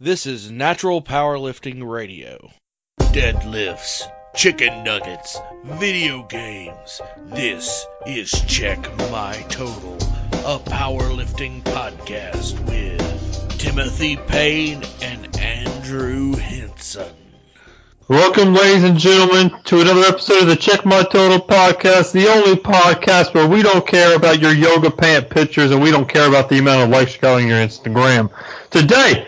This is Natural Powerlifting Radio. Deadlifts, chicken nuggets, video games. This is Check My Total, a powerlifting podcast with Timothy Payne and Andrew Hinson. Welcome, ladies and gentlemen, to another episode of the Check My Total podcast, the only podcast where we don't care about your yoga pant pictures and we don't care about the amount of likes you got on your Instagram. Today,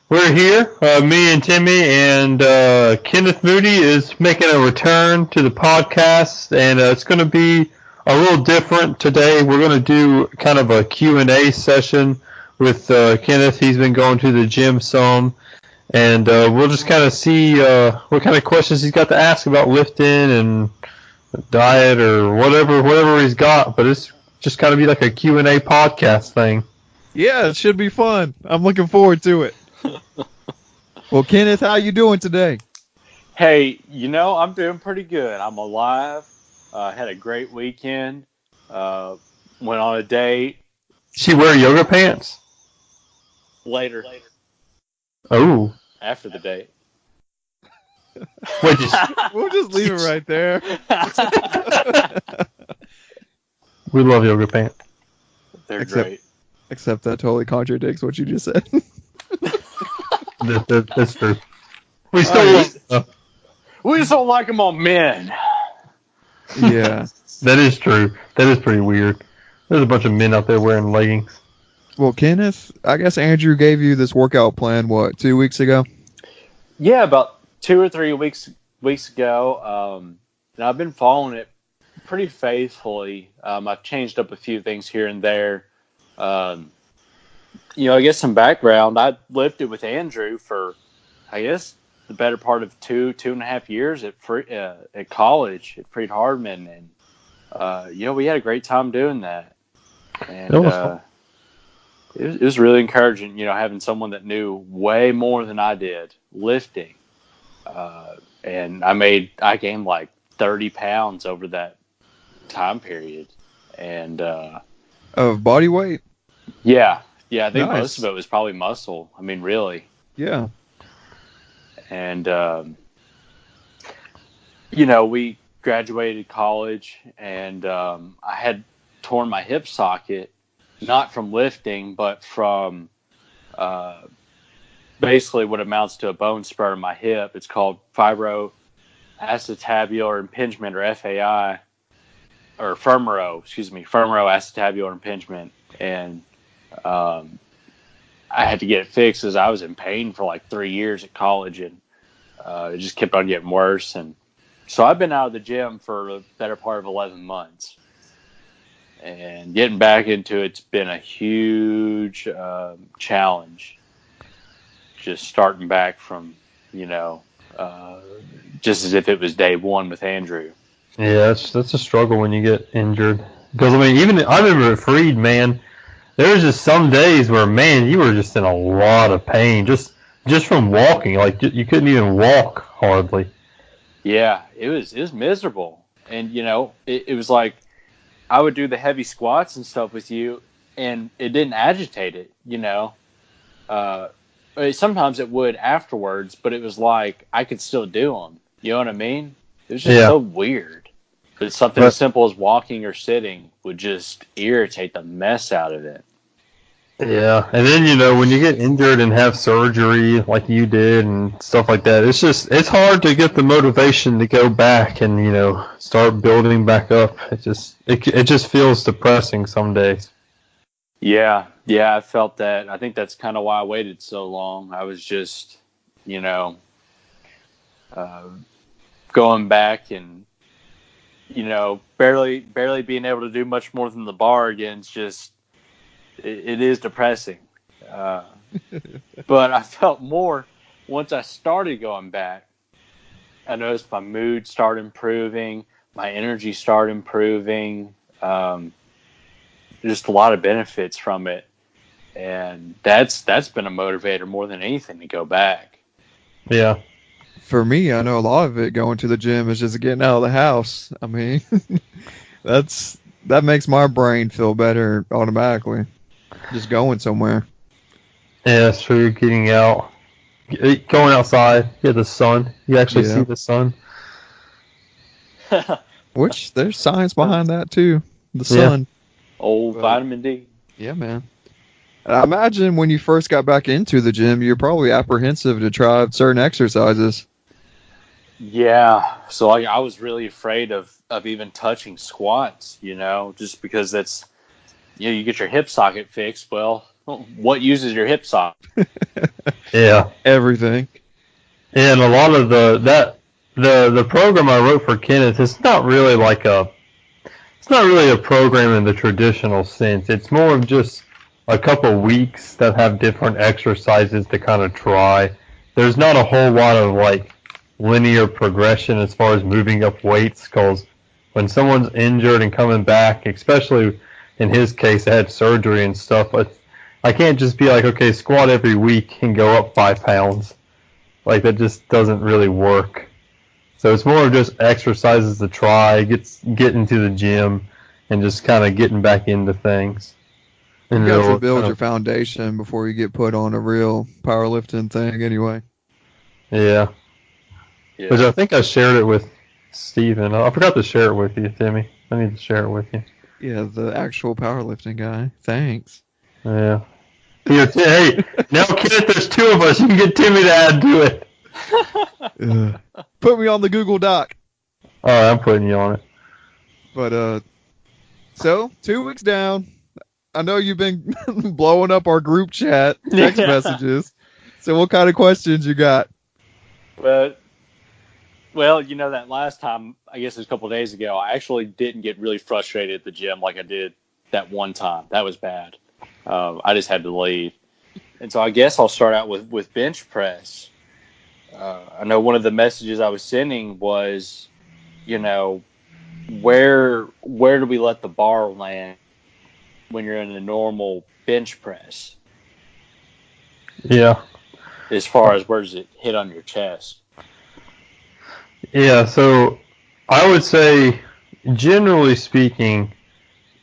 we're here, me and Timmy, and Kenneth Moody is making a return to the podcast, and it's going to be a little different today. We're going to do kind of a Q&A session with Kenneth. He's been going to the gym some, and we'll just kind of see what kind of questions he's got to ask about lifting and diet or whatever he's got. But it's just kind of be like a Q&A podcast thing. Yeah, it should be fun. I'm looking forward to it. Well, Kenneth, how you doing today? Hey, I'm doing pretty good. I'm alive. Had a great weekend. Went on a date. She wear yoga pants? Later. Oh. After the date. Wait, we'll just leave it right there. We love yoga pants. They're great. Except that totally contradicts what you just said. That's true. We just don't like them on men. Yeah. That is true. That is pretty weird. There's a bunch of men out there wearing leggings. Well, Kenneth, I guess Andrew gave you this workout plan, 2 weeks ago? Yeah, about 2 or 3 weeks ago. And I've been following it pretty faithfully. I've changed up a few things here and there. I guess some background. I lifted with Andrew for, I guess, the better part of 2.5 years at college at Freed Hardman, and we had a great time doing that. And it was really encouraging, having someone that knew way more than I did lifting. And I gained like 30 pounds over that time period, and of body weight. Yeah, I think Nice. Most of it was probably muscle. I mean, really. Yeah. And, we graduated college, and I had torn my hip socket, not from lifting, but from basically what amounts to a bone spur in my hip. It's called fibroacetabular impingement, or FAI, or femoral-acetabular impingement. And I had to get it fixed because I was in pain for like 3 years at college, and it just kept on getting worse. And so I've been out of the gym for the better part of 11 months. And getting back into it's been a huge challenge. Just starting back from, just as if it was day one with Andrew. Yeah, that's a struggle when you get injured. Because, even I remember at Freed, man, there was just some days where, man, you were just in a lot of pain just from walking. Like, you couldn't even walk hardly. Yeah, it was miserable. And, it was like I would do the heavy squats and stuff with you, and it didn't agitate it, sometimes it would afterwards, but it was like I could still do them. You know what I mean? It was just so weird. But something as simple as walking or sitting would just irritate the mess out of it. Yeah, and then, when you get injured and have surgery like you did and stuff like that, it's hard to get the motivation to go back and, start building back up. It just feels depressing some days. Yeah, I felt that. I think that's kind of why I waited so long. I was just, going back and, barely being able to do much more than the bar again. It's just, it is depressing. But I felt more once I started going back. I noticed my mood started improving, my energy started improving. Just a lot of benefits from it, and that's been a motivator more than anything to go back. Yeah. For me, I know a lot of it going to the gym is just getting out of the house. I mean, that makes my brain feel better automatically. Just going somewhere. Yeah, that's true. Getting out, going outside, get the sun. You actually see the sun. Which there's science behind that too. The sun. Old vitamin D. Yeah, man. I imagine when you first got back into the gym, you're probably apprehensive to try certain exercises. Yeah, so I was really afraid of even touching squats, just because that's, you get your hip socket fixed. Well, what uses your hip socket? Yeah, everything. And a lot of the program I wrote for Kenneth, it's not really a program in the traditional sense. It's more of just a couple weeks that have different exercises to kind of try. There's not a whole lot of linear progression as far as moving up weights, because when someone's injured and coming back, especially in his case, had surgery and stuff, I can't just be like, okay, squat every week and go up 5 pounds. That just doesn't really work. So it's more of just exercises to try, get into the gym, and just kind of getting back into things. You got to build your foundation before you get put on a real powerlifting thing anyway. Yeah. Which I think I shared it with Steven. I forgot to share it with you, Timmy. I need to share it with you. Yeah, the actual powerlifting guy. Thanks. Yeah. Hey, now Kenneth, there's 2 of us. You can get Timmy to add to it. Put me on the Google Doc. All right, I'm putting you on it. But, so, 2 weeks down. I know you've been blowing up our group chat text messages. So what kind of questions you got? Well, that last time, I guess it was a couple of days ago, I actually didn't get really frustrated at the gym like I did that one time. That was bad. I just had to leave. And so I guess I'll start out with bench press. I know one of the messages I was sending was, where do we let the bar land when you're in a normal bench press? Yeah. As far as where does it hit on your chest? Yeah, so I would say, generally speaking,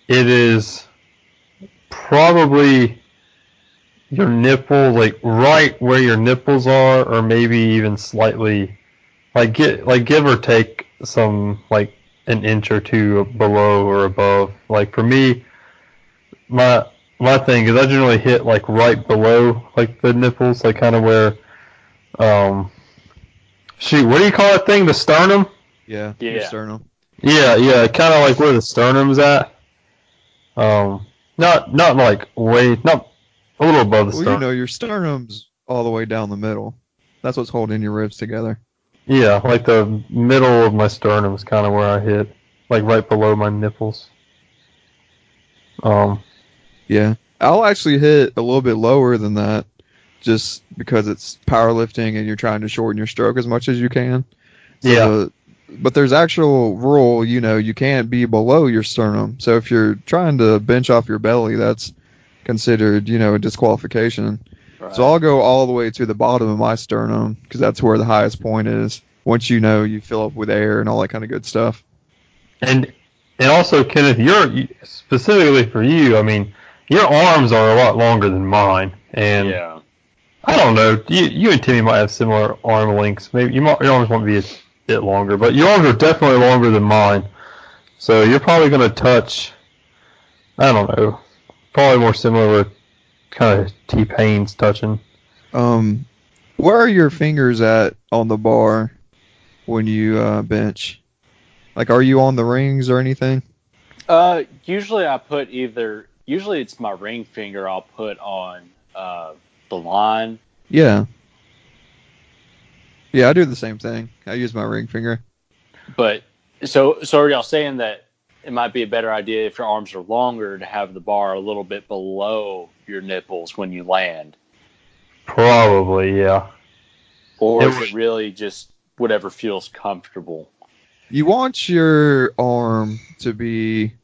it is probably your nipple, right where your nipples are, or maybe even slightly, give or take some, an inch or 2 below or above. For me, my thing is I generally hit, right below, the nipples, kind of where, shoot, what do you call that thing? The sternum? Yeah. The sternum. Yeah, kind of where the sternum's at. Not a little above the sternum. Your sternum's all the way down the middle. That's what's holding your ribs together. Yeah, the middle of my sternum is kind of where I hit, right below my nipples. Yeah, I'll actually hit a little bit lower than that, just because it's powerlifting and you're trying to shorten your stroke as much as you can. So but there's actual rule, you can't be below your sternum. So if you're trying to bench off your belly, that's considered, a disqualification. Right. So I'll go all the way to the bottom of my sternum, because that's where the highest point is. Once you fill up with air and all that kind of good stuff. And also, Kenneth, specifically for you, your arms are a lot longer than mine. And yeah. I don't know, you and Timmy might have similar arm lengths. Maybe your arms might be a bit longer, but your arms are definitely longer than mine. So you're probably going to touch, I don't know, probably more similar to kind of T-Payne's touching. Where are your fingers at on the bar when you bench? Are you on the rings or anything? Usually usually it's my ring finger I'll put on the line. Yeah. Yeah, I do the same thing. I use my ring finger. But so are y'all saying that it might be a better idea if your arms are longer to have the bar a little bit below your nipples when you land? Probably, yeah. Or is it really just whatever feels comfortable? You want your arm to be...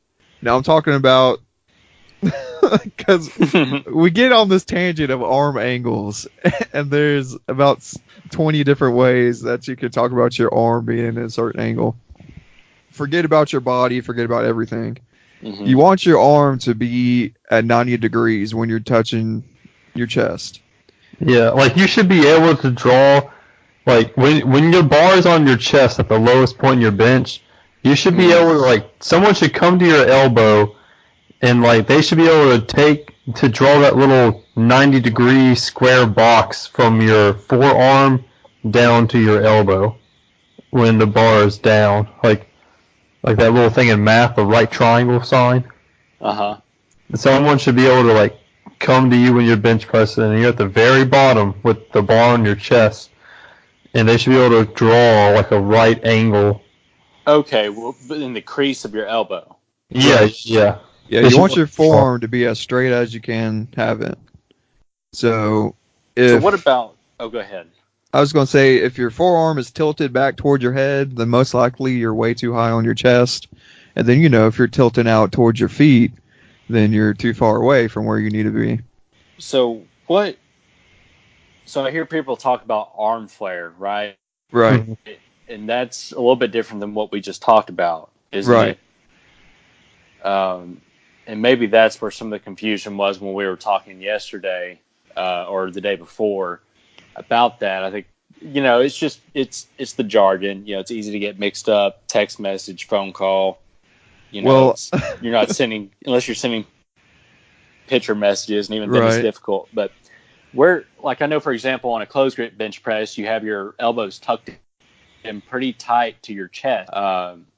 Now I'm talking about... Because we get on this tangent of arm angles, and there's about 20 different ways that you can talk about your arm being in a certain angle. Forget about your body, forget about everything. You want your arm to be at 90 degrees when you're touching your chest. Yeah, like you should be able to draw, like when your bar is on your chest at the lowest point in your bench, you should be able to, like, someone should come to your elbow and like they should be able to draw that little 90-degree square box from your forearm down to your elbow when the bar is down, like that little thing in math, the right triangle sign. Someone should be able to like come to you when you're bench pressing and you're at the very bottom with the bar on your chest, and they should be able to draw like a right angle. Okay, well, in the crease of your elbow. Yeah. Yeah, you want your forearm to be as straight as you can have it. So what about... Oh, go ahead. I was going to say, if your forearm is tilted back toward your head, then most likely you're way too high on your chest. And then, if you're tilting out towards your feet, then you're too far away from where you need to be. So I hear people talk about arm flare, right? Right. And that's a little bit different than what we just talked about, isn't it? And maybe that's where some of the confusion was when we were talking yesterday or the day before about that. I think, it's the jargon. It's easy to get mixed up. Text message, phone call. You're not sending, unless you're sending picture messages, and even then it's difficult. But I know, for example, on a closed grip bench press, you have your elbows tucked in pretty tight to your chest,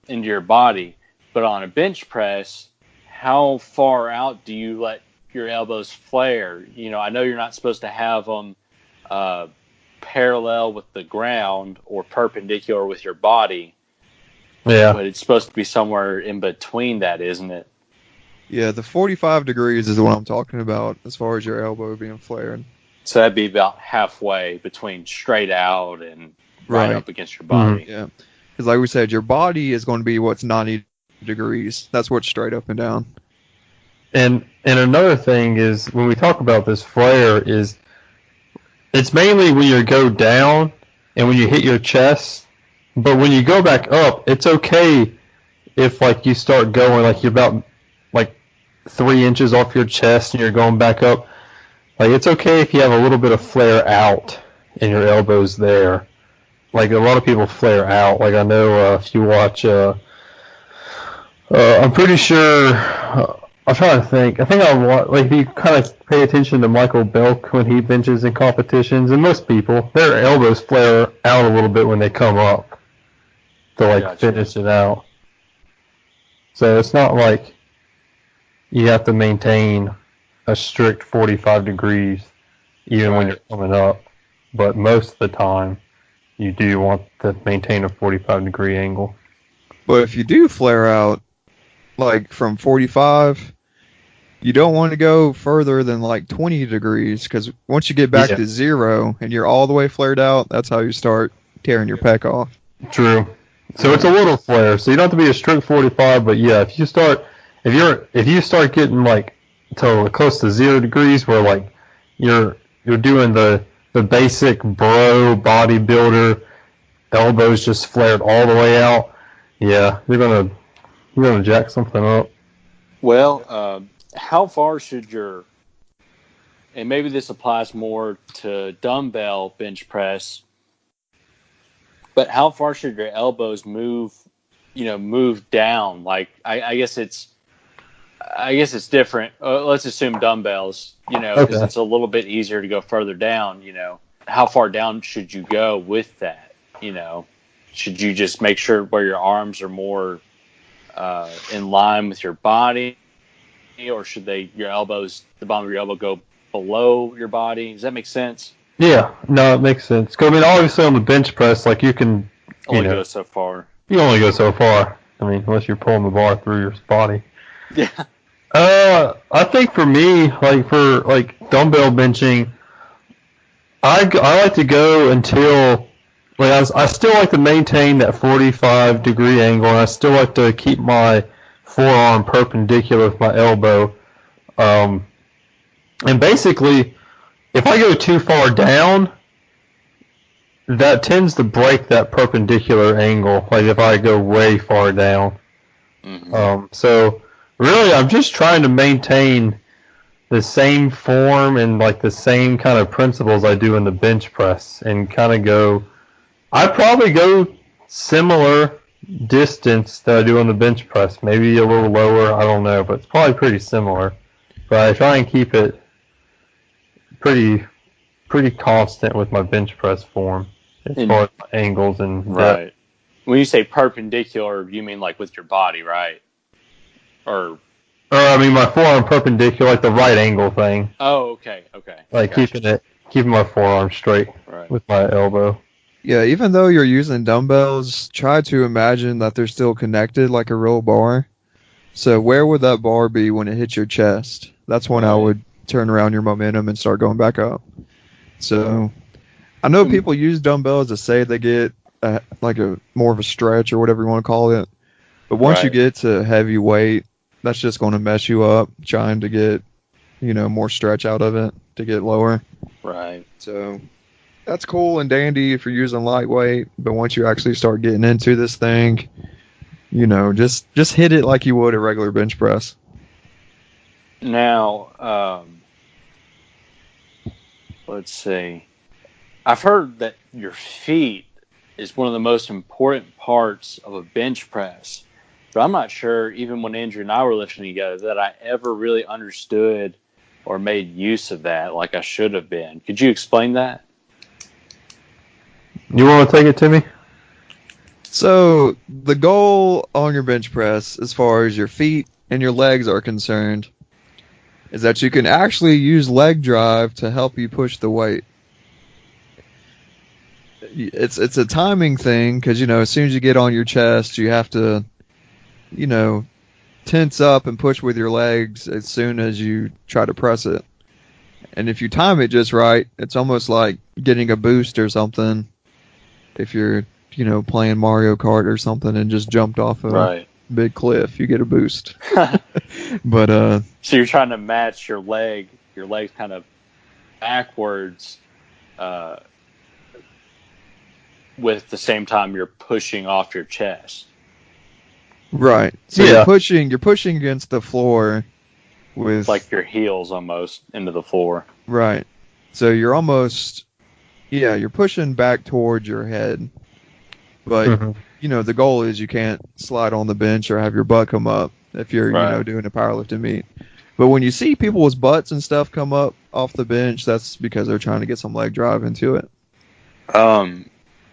into your body. But on a bench press, how far out do you let your elbows flare? I know you're not supposed to have them parallel with the ground or perpendicular with your body. Yeah. But it's supposed to be somewhere in between that, isn't it? Yeah, the 45 degrees is what I'm talking about as far as your elbow being flared. So that'd be about halfway between straight out and right up against your body. Yeah. Because like we said, your body is going to be what's 90 degrees. That's what's straight up and down. And another thing is, when we talk about this flare, is it's mainly when you go down and when you hit your chest. But when you go back up, it's okay if like you start going like you're about like 3 inches off your chest and you're going back up. Like, it's okay if you have a little bit of flare out and your elbow's there. Like, a lot of people flare out. Like, I know if you watch, I'm pretty sure, I'm trying to think. I think if you kind of pay attention to Michael Belk when he benches in competitions, and most people, their elbows flare out a little bit when they come up to finish it out. So it's not like you have to maintain a strict 45 degrees even when you're coming up, but most of the time you do want to maintain a 45 degree angle. But if you do flare out like from 45, you don't want to go further than like 20 degrees, because once you get back to zero and you're all the way flared out, that's how you start tearing your pec off. True. So it's a little flare. So you don't have to be a strict 45, but yeah, if you start getting like to close to 0 degrees, where like you're doing the basic bro bodybuilder elbows just flared all the way out, yeah, you're gonna jack something up. Well, how far should your, and maybe this applies more to dumbbell bench press, but how far should your elbows move down? Like, I guess it's different. Let's assume dumbbells, because it's a little bit easier to go further down. How far down should you go with that? Should you just make sure where your arms are more in line with your body, or should your elbows, the bottom of your elbow, go below your body? Does that make sense? Yeah, no, it makes sense. 'Cause, I mean, obviously on the bench press, like you can go so far. You only go so far. I mean, unless you're pulling the bar through your body. Yeah. I think for me, like for like dumbbell benching, I like to go until I still like to maintain that 45 degree angle, and I still like to keep my forearm perpendicular with my elbow. And basically, if I go too far down, that tends to break that perpendicular angle. Like if I go way far down. Mm-hmm. So really, I'm just trying to maintain the same form and like the same kind of principles I do in the bench press, and kind of go. I probably go similar distance that I do on the bench press, maybe a little lower. I don't know, but it's probably pretty similar. But I try and keep it pretty constant with my bench press form as far as angles and right. depth. When you say perpendicular, you mean like with your body, right? Or I mean my forearm perpendicular, like the right angle thing. Oh, okay. Like keeping my forearm straight with my elbow. Yeah, even though you're using dumbbells, try to imagine that they're still connected like a real bar. So where would that bar be when it hits your chest? That's when I would turn around your momentum and start going back up. So I know people use dumbbells to say they get like a more of a stretch or whatever you want to call it. But once you get to heavy weight, that's just going to mess you up trying to get, more stretch out of it to get lower. Right. So that's cool and dandy if you're using lightweight, but once you actually start getting into this thing, just hit it like you would a regular bench press. Now, let's see. I've heard that your feet is one of the most important parts of a bench press, but I'm not sure, even when Andrew and I were lifting together, that I ever really understood or made use of that like I should have been. Could you explain that? You want to take it to me? So the goal on your bench press, as far as your feet and your legs are concerned, is that you can actually use leg drive to help you push the weight. It's a timing thing because, as soon as you get on your chest, you have to, tense up and push with your legs as soon as you try to press it. And if you time it just right, it's almost like getting a boost or something. If you're, playing Mario Kart or something and just jumped off a big cliff, you get a boost. But so you're trying to match your legs kind of backwards, with the same time you're pushing off your chest. Right. So you're pushing against the floor with like your heels almost into the floor. Right. So you're almost you're pushing back towards your head. But the goal is you can't slide on the bench or have your butt come up if you're doing a powerlifting meet. But when you see people's butts and stuff come up off the bench, that's because they're trying to get some leg drive into it.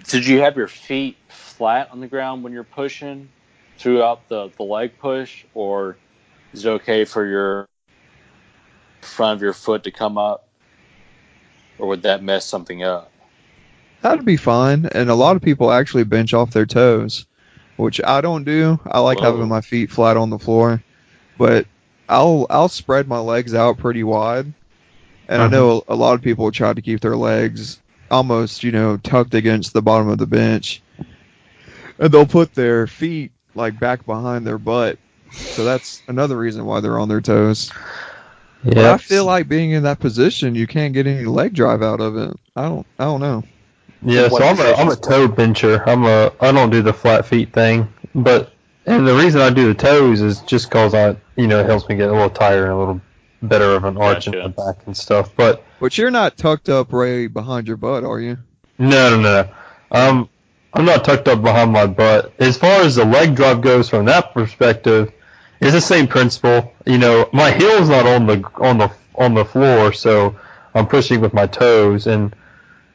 Did you have your feet flat on the ground when you're pushing throughout the leg push, or is it okay for your front of your foot to come up, or would that mess something up? That'd be fine, and a lot of people actually bench off their toes, which I don't do. I like having my feet flat on the floor, but I'll spread my legs out pretty wide, and I know a lot of people try to keep their legs almost, tucked against the bottom of the bench, and they'll put their feet like back behind their butt. So that's another reason why they're on their toes. Yeah, but I feel like being in that position, you can't get any leg drive out of it. I don't know. Yeah, so I'm a toe bencher. I don't do the flat feet thing, and the reason I do the toes is just because it helps me get a little tighter and a little better of an arch in the back and stuff. But you're not tucked up right behind your butt, are you? No. I'm not tucked up behind my butt. As far as the leg drive goes from that perspective, it's the same principle. My heel's not on the floor, so I'm pushing with my toes, and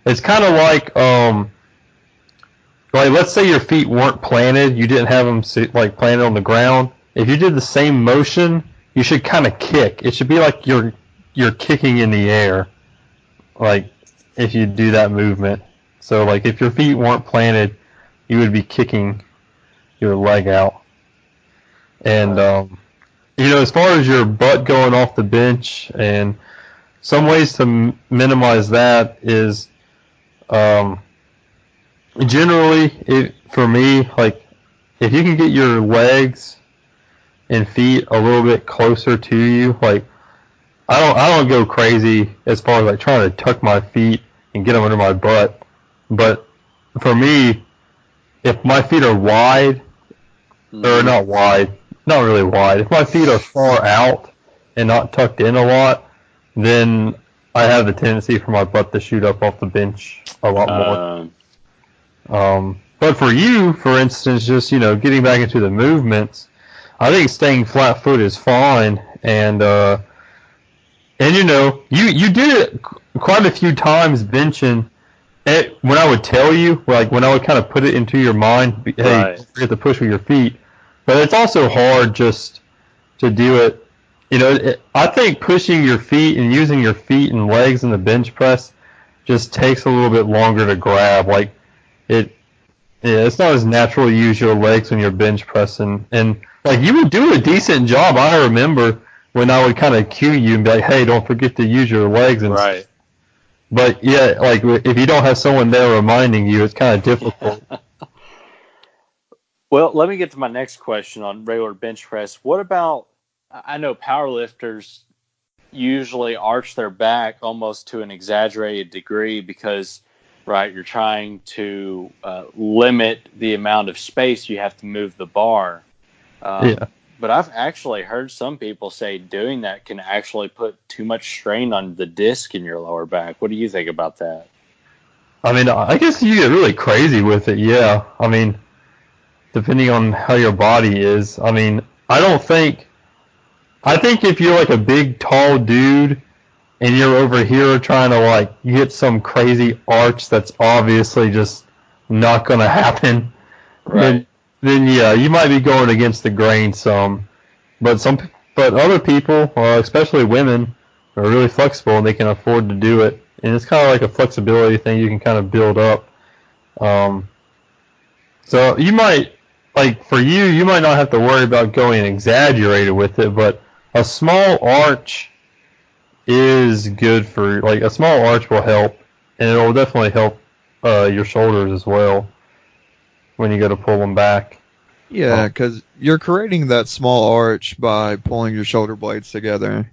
it's kind of like let's say your feet weren't planted, you didn't have them planted on the ground. If you did the same motion, you should kind of kick. It should be like you're kicking in the air, like if you do that movement. So if your feet weren't planted, you would be kicking your leg out. And as far as your butt going off the bench, and some ways to minimize that is generally, for me, if you can get your legs and feet a little bit closer to you, I don't go crazy as far as trying to tuck my feet and get them under my butt. But for me, if my feet are wide, or not really wide, if my feet are far out and not tucked in a lot, then I have the tendency for my butt to shoot up off the bench a lot more. But for you, for instance, just, getting back into the movements, I think staying flat foot is fine. And you did it quite a few times benching. When I would tell you, like when I would kind of put it into your mind, hey, Right. don't forget to push with your feet. But it's also hard just to do it. I think pushing your feet and using your feet and legs in the bench press just takes a little bit longer to grab. Like it's not as natural to use your legs when you're bench pressing. And like you would do a decent job. I remember when I would kind of cue you and be like, hey, don't forget to use your legs. And Right. But yeah, like if you don't have someone there reminding you, it's kind of difficult. Well, let me get to my next question on regular bench press. What about, I know powerlifters usually arch their back almost to an exaggerated degree because, right, you're trying to limit the amount of space you have to move the bar. Yeah. But I've actually heard some people say doing that can actually put too much strain on the disc in your lower back. What do you think about that? I mean, I guess you get really crazy with it, yeah. I mean, depending on how your body is. I mean, I think if you're like a big, tall dude and you're over here trying to like get some crazy arch that's obviously just not going to happen, Right. then yeah, you might be going against the grain some. But other people, especially women, are really flexible and they can afford to do it. And it's kind of like a flexibility thing you can kind of build up. So you might, like for you might not have to worry about going exaggerated with it, but a small arch is good for, like a small arch will help, and it will definitely help your shoulders as well when you go to pull them back. Yeah, because you're creating that small arch by pulling your shoulder blades together.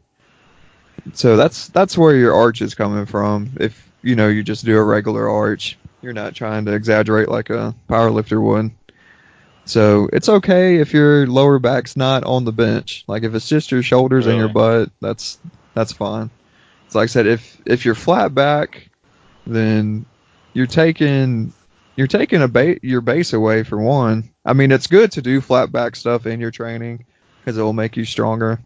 So that's where your arch is coming from. If you just do a regular arch, you're not trying to exaggerate like a powerlifter would. So it's okay if your lower back's not on the bench. Like if it's just your shoulders and your butt, that's fine. It's like I said, if you're flat back, then you're taking your base away for one. I mean, it's good to do flat back stuff in your training because it will make you stronger.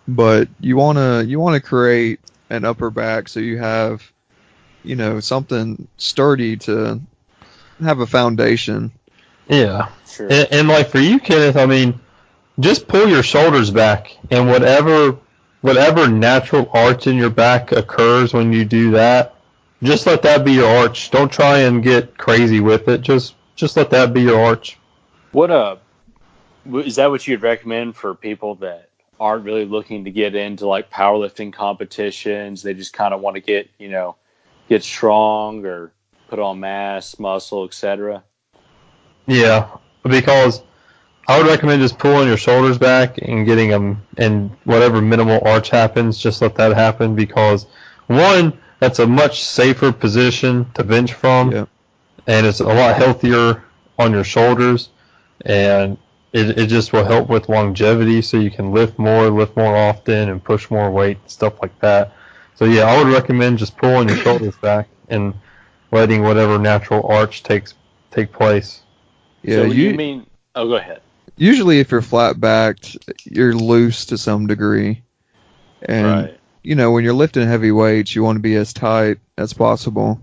But you wanna create an upper back so you have, something sturdy to have a foundation. Yeah. Sure. And like for you, Kenneth, I mean, just pull your shoulders back, and whatever natural arch in your back occurs when you do that, just let that be your arch. Don't try and get crazy with it. Just let that be your arch. Is that what you'd recommend for people that aren't really looking to get into like powerlifting competitions? They just kind of want to get strong or put on mass, muscle, etc. Yeah, because I would recommend just pulling your shoulders back and getting them, and whatever minimal arch happens, just let that happen, because one, that's a much safer position to bench from, and it's a lot healthier on your shoulders, and it just will help with longevity, so you can lift more often and push more weight, stuff like that. So yeah, I would recommend just pulling your shoulders back and letting whatever natural arch take place. Yeah, So you mean? Oh, go ahead. Usually, if you're flat backed, you're loose to some degree, and Right. when you're lifting heavy weights, you want to be as tight as possible.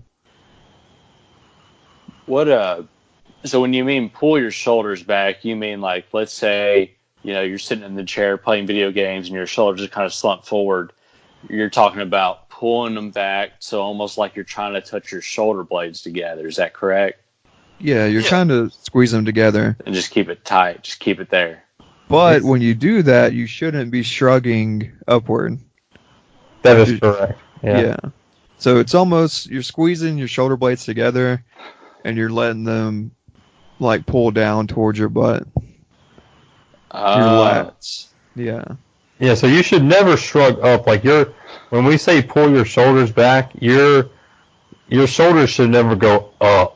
So when you mean pull your shoulders back, you mean like, let's say, you're sitting in the chair playing video games and your shoulders are kind of slumped forward. You're talking about pulling them back, so almost like you're trying to touch your shoulder blades together. Is that correct? Yeah, you're trying to squeeze them together. And just keep it tight. Just keep it there. But when you do that, you shouldn't be shrugging upward. That is correct. Yeah. So it's almost, you're squeezing your shoulder blades together and you're letting them like pull down towards your butt. Your lats. Yeah. Yeah, so you should never shrug up. Like when we say pull your shoulders back, your shoulders should never go up.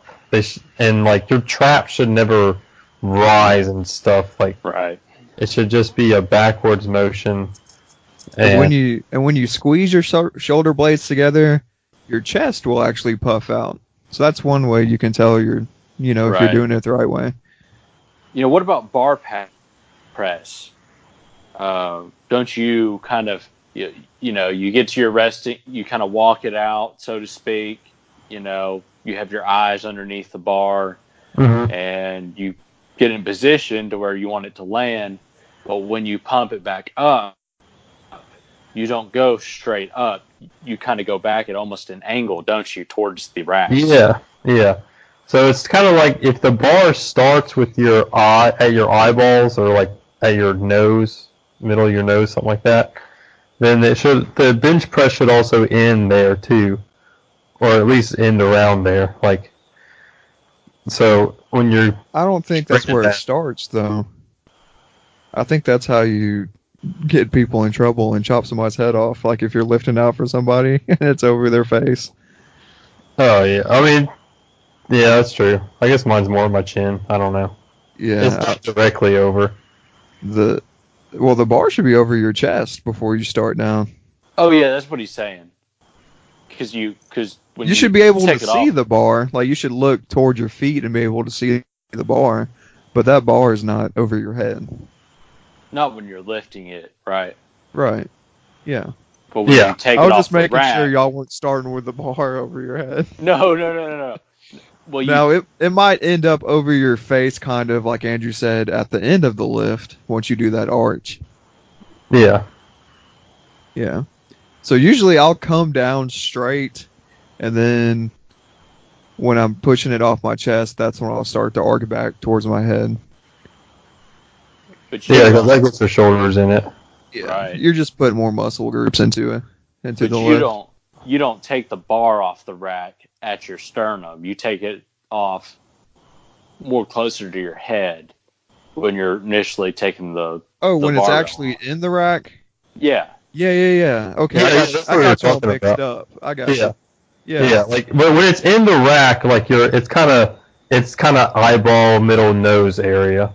And like your trap should never rise and stuff. Like Right. it should just be a backwards motion. And when you squeeze your shoulder blades together, your chest will actually puff out. So that's one way you can tell if you're doing it the right way. What about bar press? Don't you kind of, you get to your resting, you kind of walk it out, so to speak. You have your eyes underneath the bar, and you get in position to where you want it to land. But when you pump it back up, you don't go straight up. You kind of go back at almost an angle, don't you, towards the rack? Yeah. So it's kind of like if the bar starts with your eye at your eyeballs or like at your nose, middle of your nose, something like that, then the bench press should also end there too, or at least end around there. Like, so when you're, I don't think that's where it starts though. I think that's how you get people in trouble and chop somebody's head off. Like if you're lifting out for somebody and it's over their face. Oh yeah, I mean, yeah, that's true. I guess mine's more on my chin. I don't know. Yeah, it's not directly over. The bar should be over your chest before you start down. Oh yeah, that's what he's saying. Because when you should be able to see off, the bar. Like you should look towards your feet and be able to see the bar, but that bar is not over your head. Not when you're lifting it, right? Right. Yeah. But when you take it off the rack, I was just making sure y'all weren't starting with the bar over your head. No. Well, now it might end up over your face, kind of like Andrew said at the end of the lift once you do that arch. Yeah. Yeah. So usually I'll come down straight, and then when I'm pushing it off my chest, that's when I'll start to arc back towards my head. But that gets the shoulders in it. Yeah. Right. You're just putting more muscle groups into the lift. You don't take the bar off the rack at your sternum. You take it off more closer to your head when you're initially taking the when bar it's actually in the rack? Yeah. Yeah. Okay, I got you all mixed up. I got you. Yeah. Like when it's in the rack, like it's kind of eyeball, middle, nose area.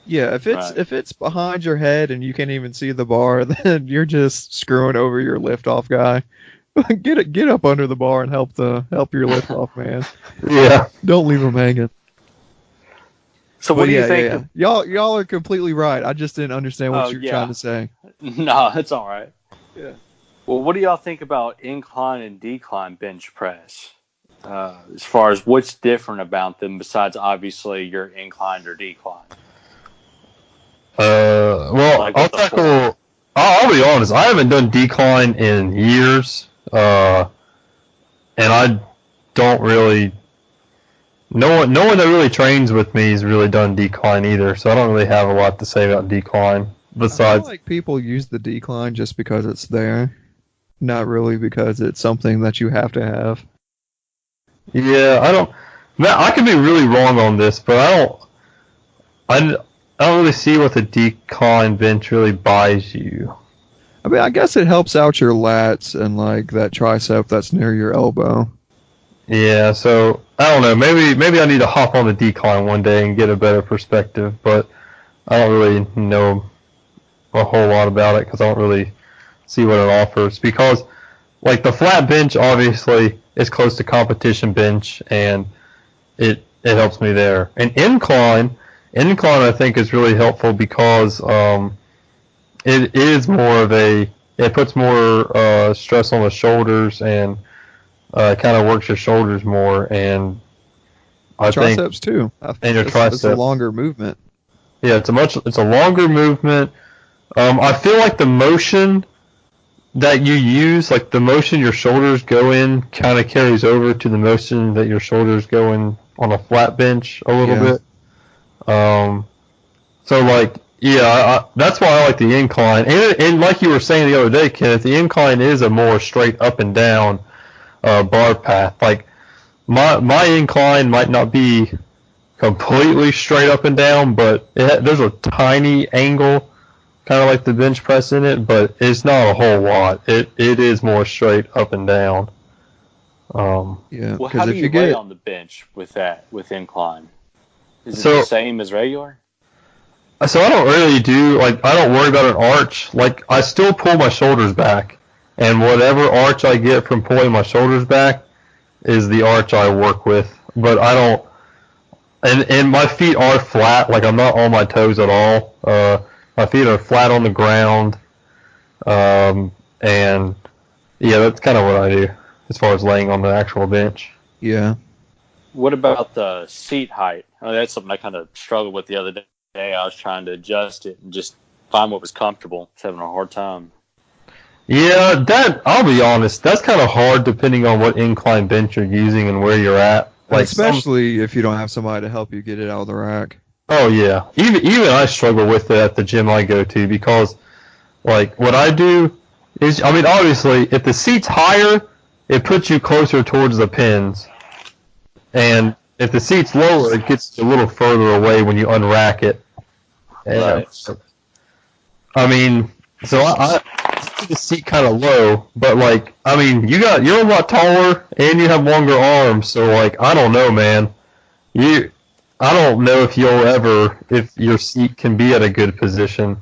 Yeah, if it's behind your head and you can't even see the bar, then you're just screwing over your lift off guy. Get up under the bar and help your lift off man. Yeah. Don't leave him hanging. So what do you think? Yeah. Y'all are completely right. I just didn't understand what you're trying to say. No, it's all right. Yeah. Well, what do y'all think about incline and decline bench press? As far as what's different about them besides obviously your incline or decline? Well, I'll be honest. I haven't done decline in years, and I don't really. No one that really trains with me has really done decline either, so I don't really have a lot to say about decline. Besides, I feel like people use the decline just because it's there, not really because it's something that you have to have. Yeah, I could be really wrong on this, but I don't really see what the decline bench really buys you. I mean, I guess it helps out your lats and like that tricep that's near your elbow. Yeah, so I don't know. Maybe I need to hop on the decline one day and get a better perspective, but I don't really know a whole lot about it because I don't really see what it offers. Because like the flat bench obviously is close to competition bench and it helps me there. And incline I think is really helpful because it is more of it puts more stress on the shoulders and kind of works your shoulders more, and I triceps think, too. And your triceps. It's a longer movement. Yeah, it's a longer movement. I feel like the motion that you use, like the motion your shoulders go in, kind of carries over to the motion that your shoulders go in on a flat bench a little bit. So like, yeah, that's why I like the incline. And like you were saying the other day, Kenneth, the incline is a more straight up and down bar path. Like my incline might not be completely straight up and down, but there's a tiny angle, kind of like the bench press in it, but it's not a whole lot. It is more straight up and down. Yeah. Well, how do you lay on the bench with incline? Is it the same as regular? So I don't really do, like, I don't worry about an arch. Like, I still pull my shoulders back, and whatever arch I get from pulling my shoulders back is the arch I work with. But I don't, and my feet are flat, like I'm not on my toes at all. My feet are flat on the ground, and yeah, that's kind of what I do as far as laying on the actual bench. Yeah. What about the seat height? That's something I kind of struggled with the other day. I was trying to adjust it and just find what was comfortable. I was having a hard time. Yeah, that, I'll be honest, that's kind of hard depending on what incline bench you're using and where you're at. Like, especially if you don't have somebody to help you get it out of the rack. Oh yeah, even I struggle with it at the gym I go to, because like what I do is, I mean, obviously if the seat's higher, it puts you closer towards the pins, and if the seat's lower, it gets a little further away when you unrack it. And, Right. I mean, so I keep the seat kind of low, but like, I mean, you're a lot taller and you have longer arms, so like, I don't know, man. I don't know if your seat can be at a good position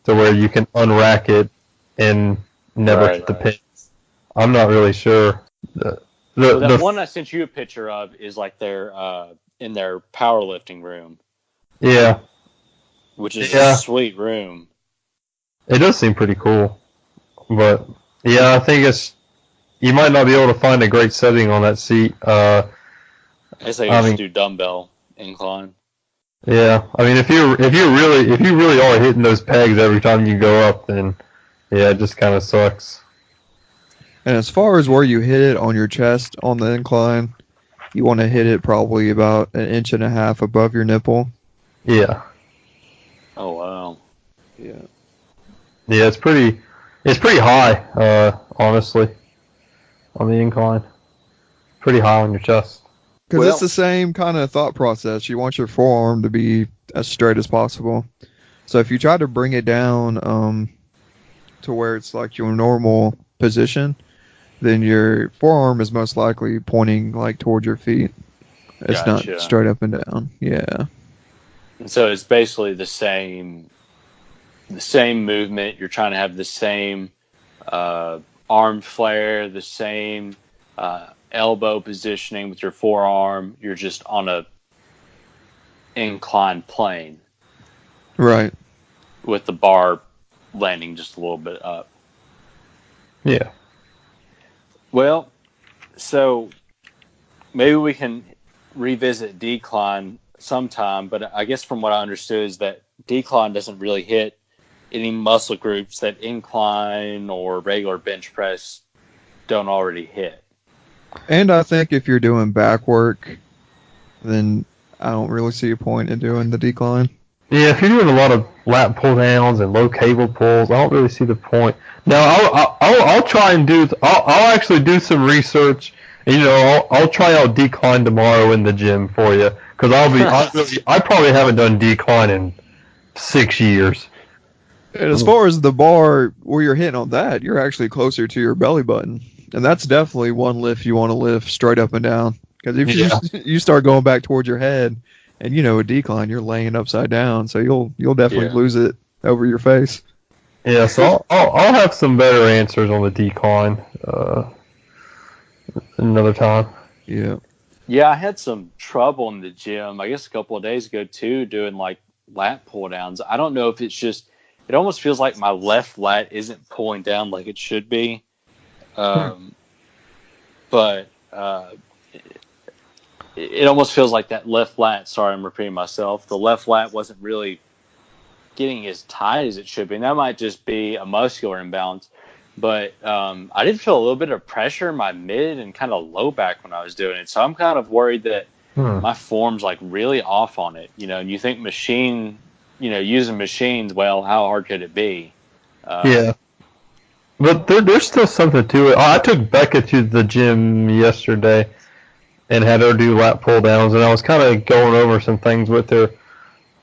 to where you can unrack it and never hit the pins. I'm not really sure. The one I sent you a picture of is like in their powerlifting room. Yeah. Which is a sweet room. It does seem pretty cool. But yeah, I think you might not be able to find a great setting on that seat. I guess I just do dumbbell incline. Yeah, I mean, if you really are hitting those pegs every time you go up, then yeah, it just kind of sucks. And as far as where you hit it on your chest on the incline, you want to hit it probably about 1.5 inches above your nipple. Yeah. Oh wow. Yeah. Yeah, it's pretty high, honestly, on the incline. Pretty high on your chest. Because it's the same kind of thought process. You want your forearm to be as straight as possible. So if you try to bring it down to where it's like your normal position, then your forearm is most likely pointing like towards your feet. It's not straight up and down. Yeah. And so it's basically the same movement. You're trying to have the same arm flare, the same elbow positioning with your forearm. You're just on a inclined plane. Right. With the bar landing just a little bit up. Yeah. Well, so maybe we can revisit decline sometime, but I guess from what I understood is that decline doesn't really hit any muscle groups that incline or regular bench press don't already hit. And I think if you're doing back work, then I don't really see a point in doing the decline. Yeah, if you're doing a lot of lat pull downs and low cable pulls, I don't really see the point. Now, I'll try and I'll actually do some research. And, I'll try out decline tomorrow in the gym for you, because I probably haven't done decline in 6 years. And as far as the bar where you're hitting on that, you're actually closer to your belly button, and that's definitely one lift you want to lift straight up and down. Because if you start going back towards your head, and a decline, you're laying upside down, so you'll definitely lose it over your face. Yeah, so I'll have some better answers on the decline another time. Yeah. Yeah, I had some trouble in the gym, I guess a couple of days ago too, doing like lat pull downs. I don't know if it's just, it almost feels like my left lat isn't pulling down like it should be. But it almost feels like that left lat, sorry, I'm repeating myself, the left lat wasn't really getting as tight as it should be. And that might just be a muscular imbalance. But I did feel a little bit of pressure in my mid and kind of low back when I was doing it. So I'm kind of worried that my form's like really off on it. And you think using machines, well, how hard could it be? Yeah. But there's still something to it. I took Becca to the gym yesterday and had her do lat pull downs, and I was kind of going over some things with her.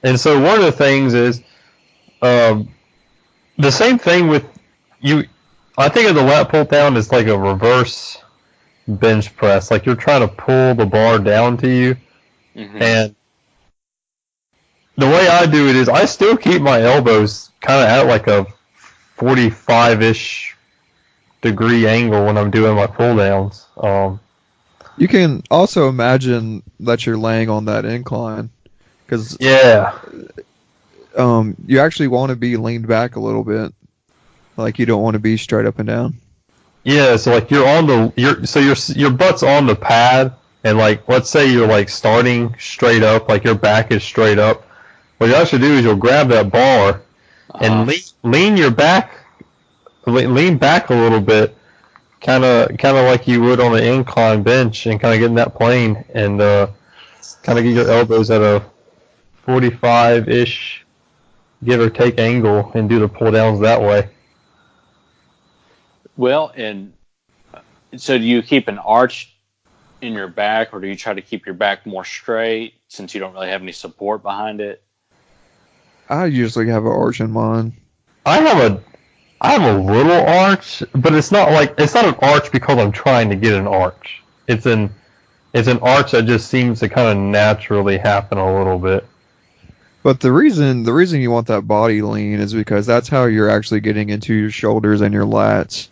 And so one of the things is the same thing with you. I think of the lat pull down as like a reverse bench press. Like you're trying to pull the bar down to you, and the way I do it is I still keep my elbows kind of at like a 45-ish degree angle when I'm doing my pull downs. You can also imagine that you're laying on that incline, because yeah, you actually want to be leaned back a little bit, like you don't want to be straight up and down. yeah. So like you're on your butt's on the pad, and like let's say you're like starting straight up, like your back is straight up. What you actually do is you'll grab that bar and lean your back, lean back a little bit. Kind of like you would on an incline bench, and kind of get in that plane, and kind of get your elbows at a 45-ish, give or take angle, and do the pull downs that way. Well, and so do you keep an arch in your back, or do you try to keep your back more straight since you don't really have any support behind it? I usually have an arch in mine. I have a little arch, but it's not an arch because I'm trying to get an arch. It's an arch that just seems to kind of naturally happen a little bit. But the reason you want that body lean is because that's how you're actually getting into your shoulders and your lats.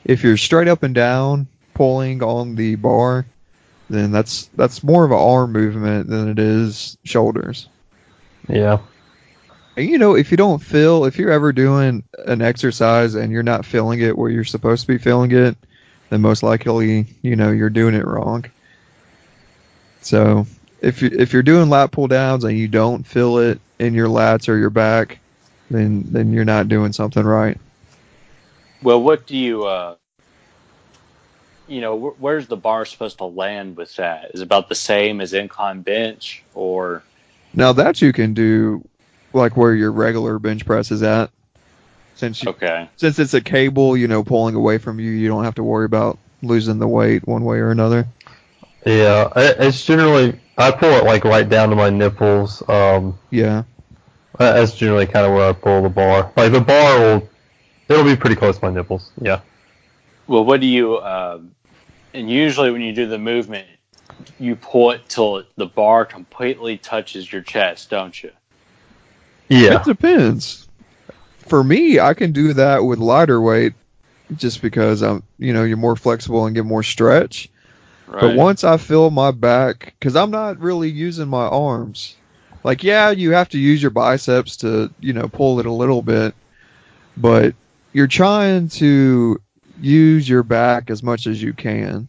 If you're straight up and down pulling on the bar, then that's more of an arm movement than it is shoulders. Yeah. And, if you're ever doing an exercise and you're not feeling it where you're supposed to be feeling it, then most likely, you're doing it wrong. So if you're doing lat pull downs and you don't feel it in your lats or your back, then you're not doing something right. Well, what do you, where's the bar supposed to land with that? Is it about the same as incline bench, or? Now that you can do like where your regular bench press is at. Since it's a cable, pulling away from you, you don't have to worry about losing the weight one way or another. Yeah, it's generally, I pull it like right down to my nipples. Yeah. That's generally kind of where I pull the bar. Like the bar it'll be pretty close to my nipples. Yeah. Well, what do you, and usually when you do the movement, you pull it till the bar completely touches your chest, don't you? Yeah. It depends. For me, I can do that with lighter weight just because you're more flexible and get more stretch. Right. But once I feel my back, because I'm not really using my arms. Like, yeah, you have to use your biceps to, pull it a little bit. But you're trying to use your back as much as you can.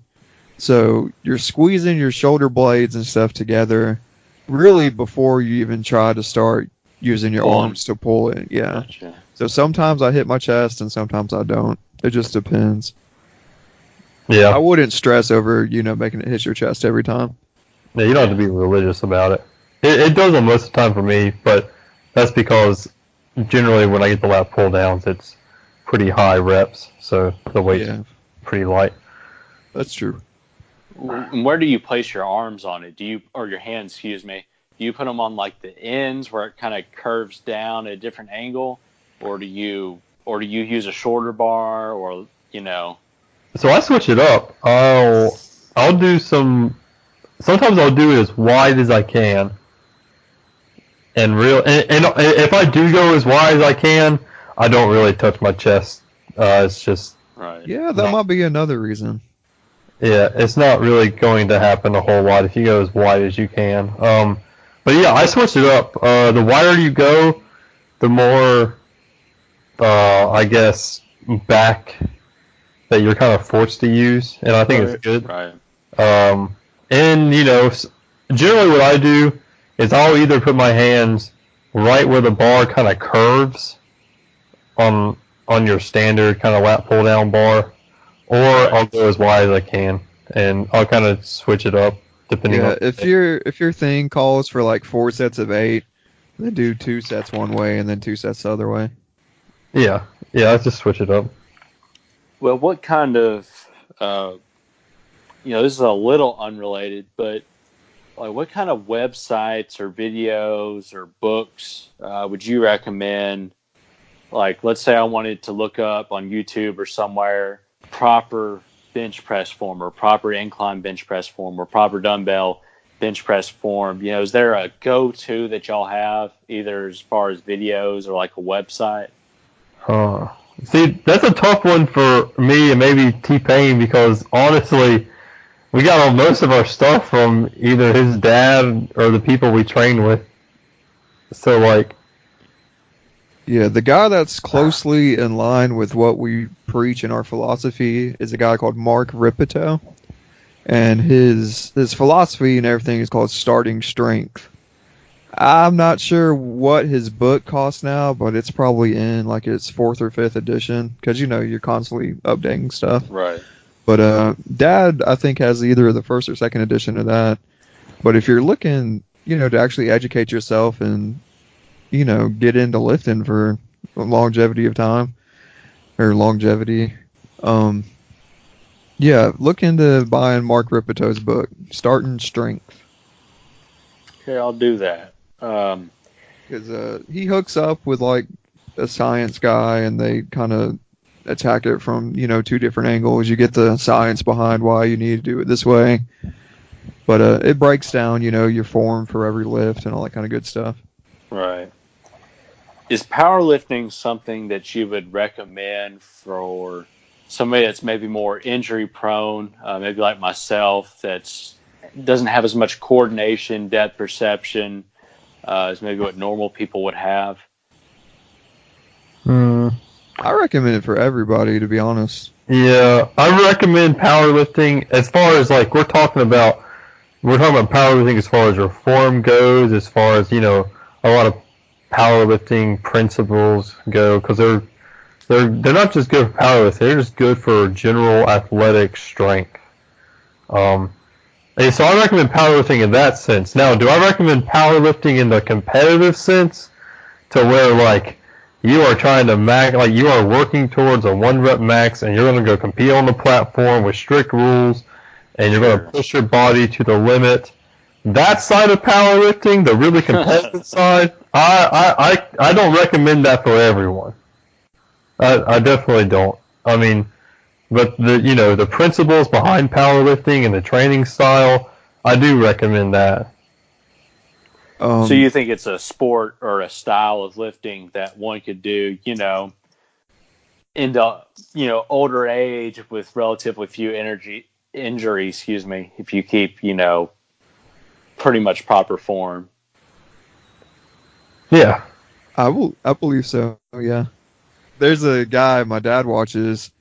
So you're squeezing your shoulder blades and stuff together really before you even try to start using your arms to pull it. Yeah. Gotcha. So sometimes I hit my chest and sometimes I don't. It just depends. Yeah. I wouldn't stress over, making it hit your chest every time. Yeah, you don't have to be religious about it. It does it most of the time for me, but that's because generally when I get the lat pull downs, it's pretty high reps, so the weight's pretty light. That's true. Where do you place your arms on it? Or your hands, excuse me? Do you put them on like the ends where it kind of curves down at a different angle, or do you use a shorter bar, or So I switch it up. I'll do sometimes I'll do it as wide as I can, and if I do go as wide as I can, I don't really touch my chest. It's just right. Yeah, that might be another reason. Yeah, it's not really going to happen a whole lot if you go as wide as you can. But yeah, I switch it up. The wider you go, the more, I guess, back that you're kind of forced to use, and I think it's good. Right. And generally what I do is I'll either put my hands right where the bar kind of curves on your standard kind of lat pull down bar, or I'll go as wide as I can, and I'll kind of switch it up depending on. If your thing calls for like 4 sets of 8, then do 2 sets one way and then 2 sets the other way. Yeah, I just switch it up. Well, what kind of, this is a little unrelated, but like what kind of websites or videos or books would you recommend? Like, let's say I wanted to look up on YouTube or somewhere proper bench press form or proper incline bench press form or proper dumbbell bench press form. Is there a go-to that y'all have, either as far as videos or like a website? See, that's a tough one for me and maybe T-Payne, because honestly, we got most of our stuff from either his dad or the people we train with. So, like... Yeah, the guy that's closely in line with what we preach in our philosophy is a guy called Mark Ripito. And his philosophy and everything is called Starting Strength. I'm not sure what his book costs now, but it's probably in like its 4th or 5th edition, because you're constantly updating stuff. Right. But Dad, I think, has either the 1st or 2nd edition of that. But if you're looking, to actually educate yourself and, get into lifting for longevity of time, or longevity, yeah, look into buying Mark Ripito's book, Starting Strength. Okay, I'll do that. Because he hooks up with like a science guy, and they kind of attack it from 2 different angles. You get the science behind why you need to do it this way, but it breaks down your form for every lift and all that kind of good stuff. Right. Is powerlifting something that you would recommend for somebody that's maybe more injury prone, maybe like myself, that doesn't have as much coordination, depth perception as maybe what normal people would have? I recommend it for everybody, to be honest. Yeah, I recommend powerlifting as far as like we're talking about powerlifting as far as your form goes, as far as a lot of powerlifting principles go, because they're not just good for powerlifting, they're just good for general athletic strength. And so I recommend powerlifting in that sense. Now, do I recommend powerlifting in the competitive sense, to where like you are trying to like you are working towards a 1-rep max, and you're going to go compete on the platform with strict rules, and you're going to push your body to the limit? That side of powerlifting, the really competitive side, I don't recommend that for everyone. I definitely don't. I mean, but the principles behind powerlifting and the training style, I do recommend that. So you think it's a sport or a style of lifting that one could do, into older age with relatively few injuries, if you keep pretty much proper form. Yeah, I believe so. Yeah, there's a guy my dad watches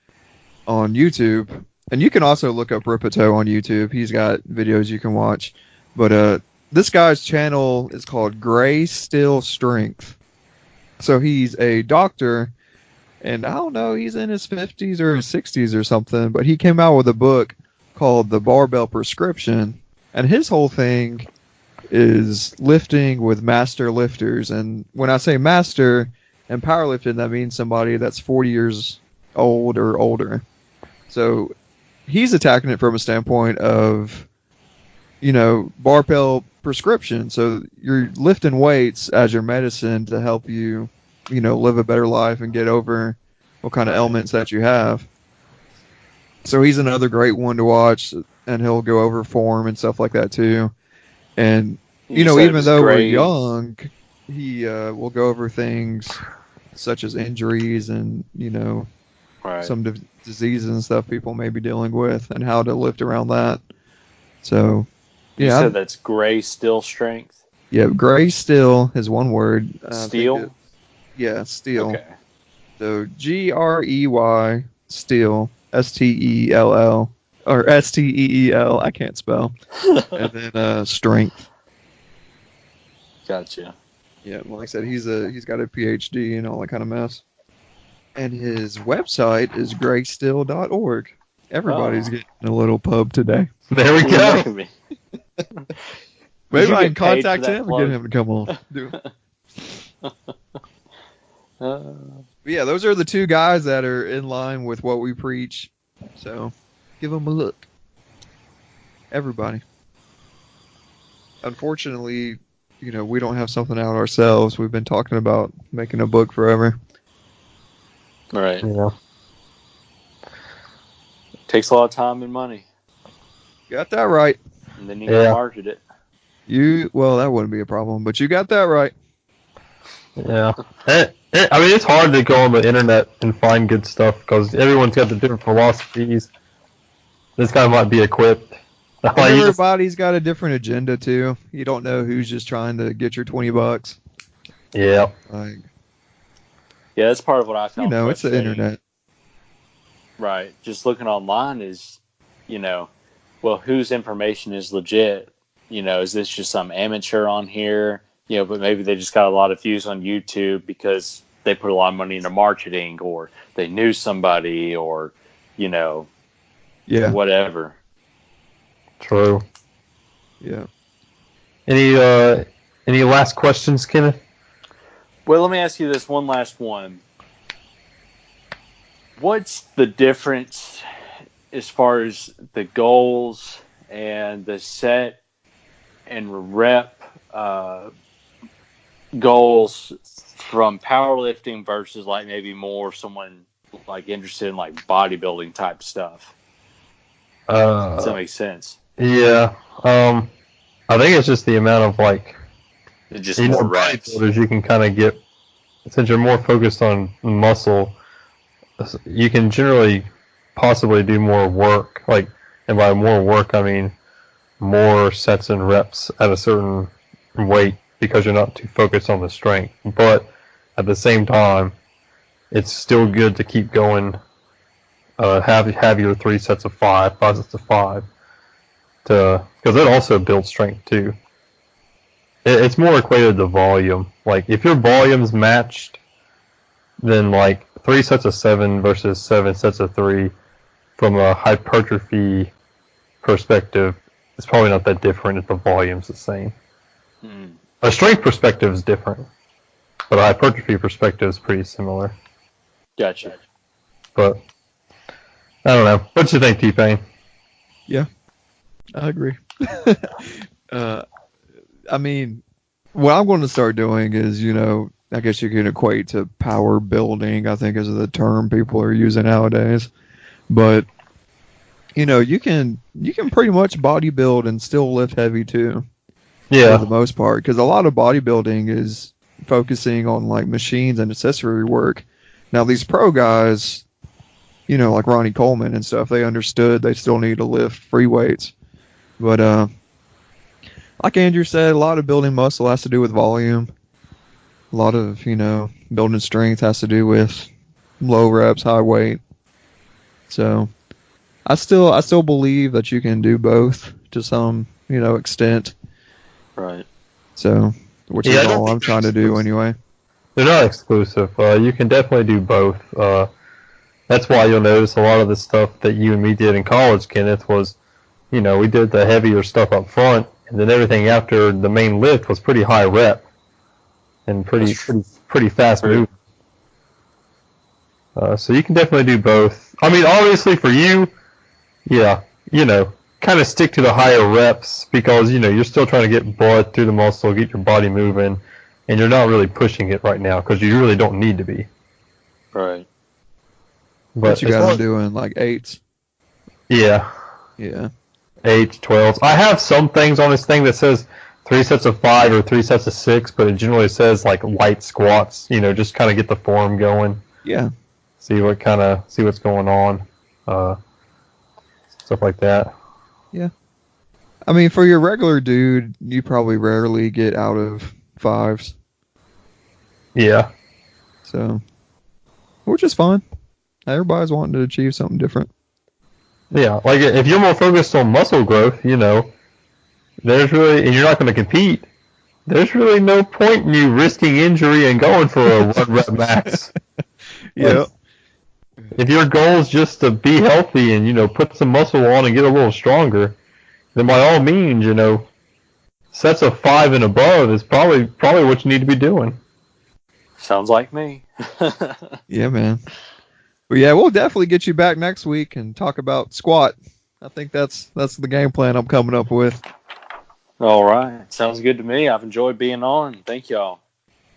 on YouTube, and you can also look up Ripito on YouTube. He's got videos you can watch, but this guy's channel is called Gray Still Strength. So he's a doctor, and I don't know, he's in his 50s or his 60s or something, but he came out with a book called The Barbell Prescription, and his whole thing is lifting with master lifters. And when I say master in powerlifting, that means somebody that's 40 years old or older. So he's attacking it from a standpoint of, barbell prescription. So you're lifting weights as your medicine to help you, live a better life and get over what kind of ailments that you have. So he's another great one to watch, and he'll go over form and stuff like that too. And, even though we're young, he will go over things such as injuries and, some diseases and stuff people may be dealing with, and how to lift around that. So, yeah. You said that's Gray Still Strength? Yeah, Gray Still is one word. Steel? Yeah, Steel. Okay. So Grey Steel, Stell, or Steel, I can't spell. And then Strength. Gotcha. Yeah, like I said, he's got a PhD and all that kind of mess. And his website is graystill.org. Everybody's getting a little pub today. There we go. Maybe I can contact him and get him to come on. But yeah, those are the 2 guys that are in line with what we preach. So give them a look. Everybody. Unfortunately, we don't have something out ourselves. We've been talking about making a book forever. Right. Yeah. Takes a lot of time and money. Got that right. And then you can market it. Well, that wouldn't be a problem, but you got that right. Yeah. I mean, it's hard to go on the internet and find good stuff because everyone's got the different philosophies. This guy might be equipped. And everybody's got a different agenda too. You don't know who's just trying to get your $20. Yeah. Like, yeah, that's part of what I found. It's the internet. Right. Just looking online is, well, whose information is legit? Is this just some amateur on here? But maybe they just got a lot of views on YouTube because they put a lot of money into marketing, or they knew somebody, or, whatever. True. Yeah. Any last questions, Kenneth? Well, let me ask you this one last one. What's the difference as far as the goals and the set and rep goals from powerlifting versus like maybe more someone like interested in like bodybuilding type stuff? Does that make sense? Yeah. I think it's just the amount of like just more reps you can kind of get. Since you're more focused on muscle, you can generally possibly do more work. Like, and by more work, I mean more sets and reps at a certain weight because you're not too focused on the strength. But at the same time, it's still good to keep going. Have your 3 sets of 5 sets of 5, because it also builds strength too. It's more equated to volume. Like, if your volume's matched, then like 3 sets of 7 versus 7 sets of 3 from a hypertrophy perspective, it's probably not that different if the volume's the same. A strength perspective is different, but a hypertrophy perspective is pretty similar. Gotcha. But I don't know. What do you think, T-Payne? Yeah, I agree. I mean, what I'm going to start doing is, I guess you can equate to power building, I think is the term people are using nowadays. But, you can pretty much bodybuild and still lift heavy too. Yeah. For the most part. Because a lot of bodybuilding is focusing on like machines and accessory work. Now, these pro guys, like Ronnie Coleman and stuff, they understood they still need to lift free weights. But, like Andrew said, a lot of building muscle has to do with volume. A lot of, building strength has to do with low reps, high weight. So I still believe that you can do both to some, extent. Right. So, which is all I'm trying to do anyway. They're not exclusive. You can definitely do both. That's why you'll notice a lot of the stuff that you and me did in college, Kenneth, was, we did the heavier stuff up front, and then everything after the main lift was pretty high rep and pretty fast movement. So you can definitely do both. I mean, obviously for you, yeah, kind of stick to the higher reps because, you're still trying to get blood through the muscle, get your body moving, and you're not really pushing it right now because you really don't need to be. Right. But you got them doing like 8s. Yeah. Yeah. 8, 12s. I have some things on this thing that says 3 sets of 5 or 3 sets of 6, but it generally says like light squats, just kind of get the form going. Yeah. See what's going on. Stuff like that. Yeah. I mean, for your regular dude, you probably rarely get out of 5s. Yeah. So, which is fine. Everybody's wanting to achieve something different. Yeah, like if you're more focused on muscle growth, there's really, and you're not going to compete, there's really no point in you risking injury and going for a 1 rep max. Yeah. If your goal is just to be healthy and, put some muscle on and get a little stronger, then by all means, sets of 5 and above is probably what you need to be doing. Sounds like me. Yeah, man. But yeah, we'll definitely get you back next week and talk about squat. I think that's the game plan I'm coming up with. All right. Sounds good to me. I've enjoyed being on. Thank y'all.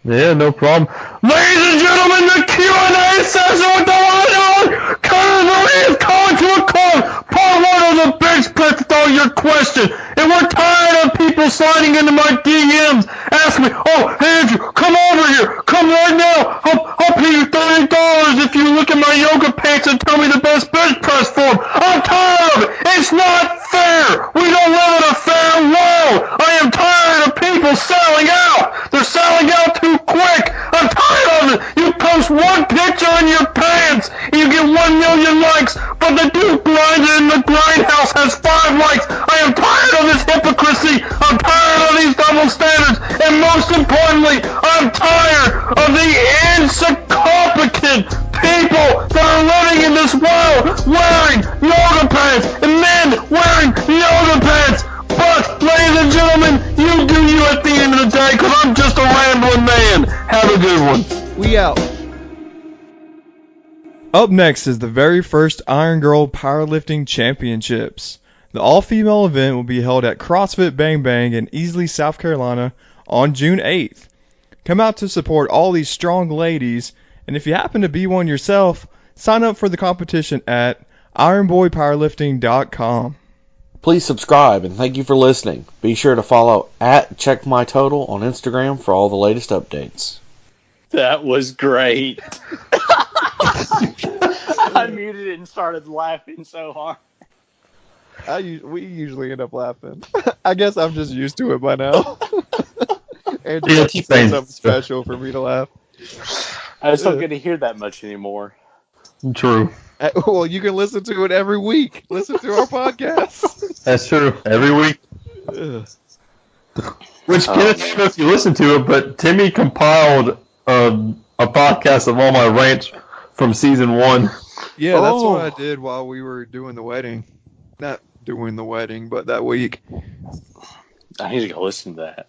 Yeah, no problem. Ladies and gentlemen, the Q&A session going on. Kenneth Moody is calling to a call. Part 1 of the big split with all your questions. And we're tired tired of people sliding into my DMs, asking me, "Oh, Andrew, come over here, come right now. I'll pay you $30 if you look at my yoga pants and tell me the best bench press form." I'm tired of it. It's not fair. We don't live in a fair world. I am tired of people selling out. They're selling out too quick. I'm tired of it. You post one picture in your pants and you get 1 million likes, but the dude grinding in the grindhouse has 5 likes. I am tired of this hypocrisy. I'm tired of these double standards. And most importantly, I'm tired of the incompetent people that are living in this world wearing yoga pants and men wearing yoga pants. But, ladies and gentlemen, you do you at the end of the day, because I'm just a rambling man. Have a good one. We out. Up next is the very first Iron Girl Powerlifting Championships. The all-female event will be held at CrossFit Bang Bang in Easley, South Carolina on June 8th. Come out to support all these strong ladies, and if you happen to be one yourself, sign up for the competition at ironboypowerlifting.com. Please subscribe, and thank you for listening. Be sure to follow at CheckMyTotal on Instagram for all the latest updates. That was great. I muted it and started laughing so hard. We usually end up laughing. I guess I'm just used to it by now. Andrew Yeah, has to say something special for me to laugh. I just don't get to hear that much anymore. True. Well, you can listen to it every week. Listen to our podcast. That's true. Every week. Which, Kenneth, I don't know if you listened to it, but Timmy compiled a podcast of all my rants from season 1. Yeah, that's what I did while we were doing the wedding. Not doing the wedding, but that week. I need to go listen to that.